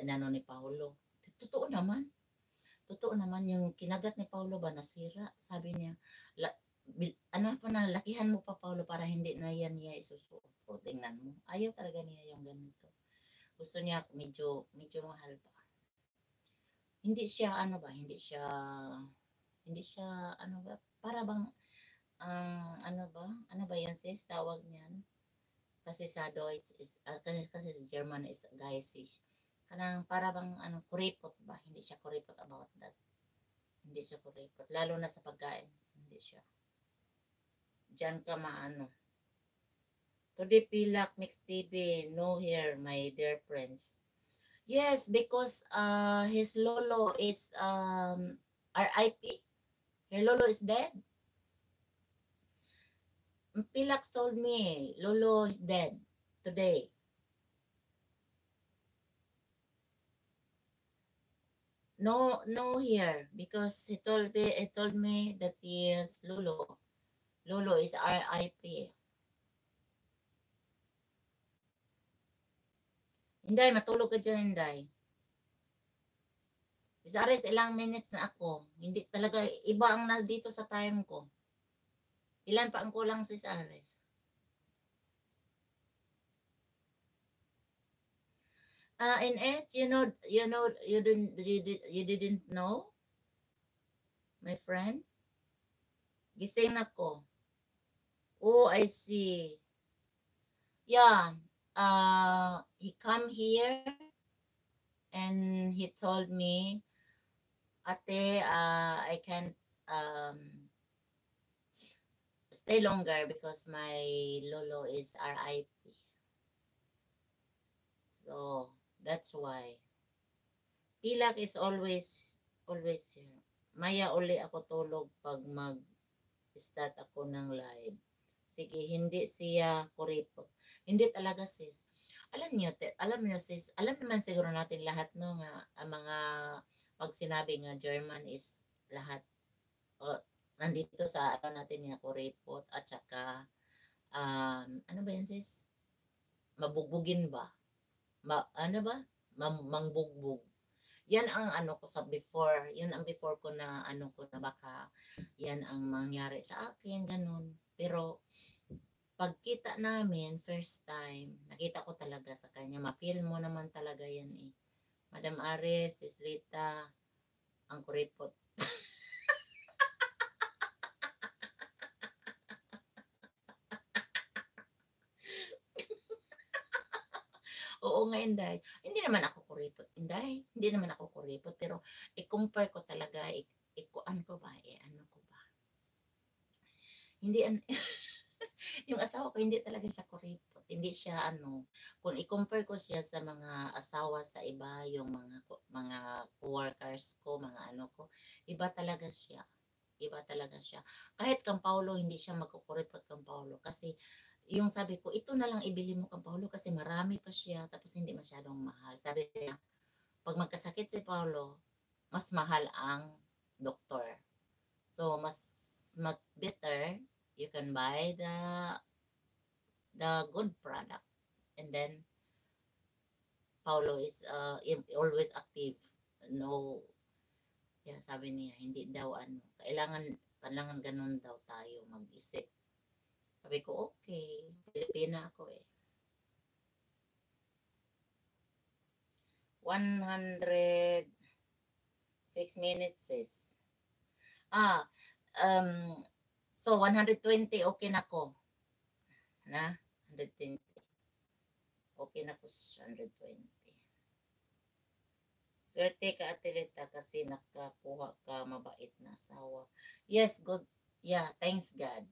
inano ni Paulo. Totoo naman. Totoo naman yung kinagat ni Paulo ba nasira. Sabi niya, ano pa na, lakihan mo pa Paulo para hindi na yan niya isusuot. O tingnan mo. Ayaw talaga niya yung ganito. Gusto niya medyo mahal pa. Hindi siya ano ba, hindi siya ano ba, para bang ano ba yan sis, tawag niyan? Kasi sa Deutsch is, kasi sa German is geisig. Kanang para bang kuripot ba? Hindi siya kuripot about that. Hindi siya kuripot. Lalo na sa pagkain. Hindi siya. Diyan ka maano. Today Pilak Mix TV. No here, my dear friends. Yes, because his lolo is RIP. Her lolo is dead. Pilax told me Lolo is dead today. No here because he told me that he is Lolo. Lolo is RIP. Inday, matulog ka dyan, Inday. Si Sares, ilang minutes na ako. Hindi talaga, iba ang nandito sa time ko. Ilan pa ang kulang si Sares? In it, you didn't know, my friend? Gising ako. Oh, I see. Yeah, he come here and he told me, Ate, I can't stay longer because my lolo is RIP. So that's why. Pilak is always here. Maya uli ako tulog pag mag-start ako ng live. Sige, hindi siya kuripot. Hindi talaga sis. Alam niyo sis, alam naman siguro natin lahat no nga ang mga pag sinabi nga German is lahat nandito sa ano natin niya kuripot at saka ano ba yan sis? Mabugbugin ba? Ano ba? Mangbugbog. Yan ang ano ko sa before, yan ang before ko na ano ko na baka yan ang mangyari sa akin, ganun. Pero pagkita namin, first time, nakita ko talaga sa kanya, ma-feel mo naman talaga yan eh. Madam Ares, Islita, ang kuripot. Oo nga, Inday. Hindi naman ako kuripot, Inday. Hindi naman ako kuripot, pero i-compare ko talaga, ano ko ba, ano ko ba. Hindi, yung asawa ko, hindi talaga siya kuripot. Hindi siya, kung i-compare ko siya sa mga asawa sa iba, yung mga co-workers ko, mga ano ko, iba talaga siya. Iba talaga siya. Kahit kang Paulo, hindi siya magkukuripot kang Paulo. Kasi, yung sabi ko, ito na lang ibili mo kang Paulo kasi marami pa siya tapos hindi masyadong mahal. Sabi niya, pag magkasakit si Paulo, mas mahal ang doktor. So, mas better you can buy the good product. And then, Paulo is always active. No, yeah, sabi niya, hindi daw kailangan ganun daw tayo mag-isip. Sabi ko, okay. Pilipina ako eh. 106 minutes is. So 120 okay na ko. Na? 120. Okay na ko 120. Swerte ka Atilita kasi nakakuha ka mabait na asawa. Yes, good. Yeah, thanks God.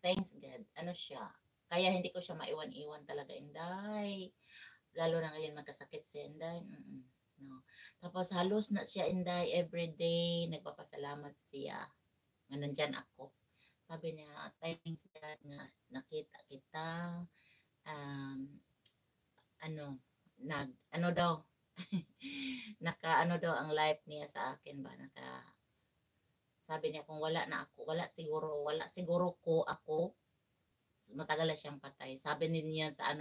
Thanks God. Ano siya? Kaya hindi ko siya maiwan-iwan talaga, Inday. Lalo na ngayon magkasakit si Inday. No. Tapos halos na siya, Inday, everyday. Nagpapasalamat siya. Nga nandyan ako. Sabi niya, thanks God nga nakita kita. Ano daw? Ano daw ang life niya sa akin ba? Sabi niya kung wala siguro ko ako, matagal na siyang patay. Sabi niya sa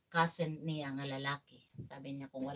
cousin niya nga lalaki. Sabi niya kung wala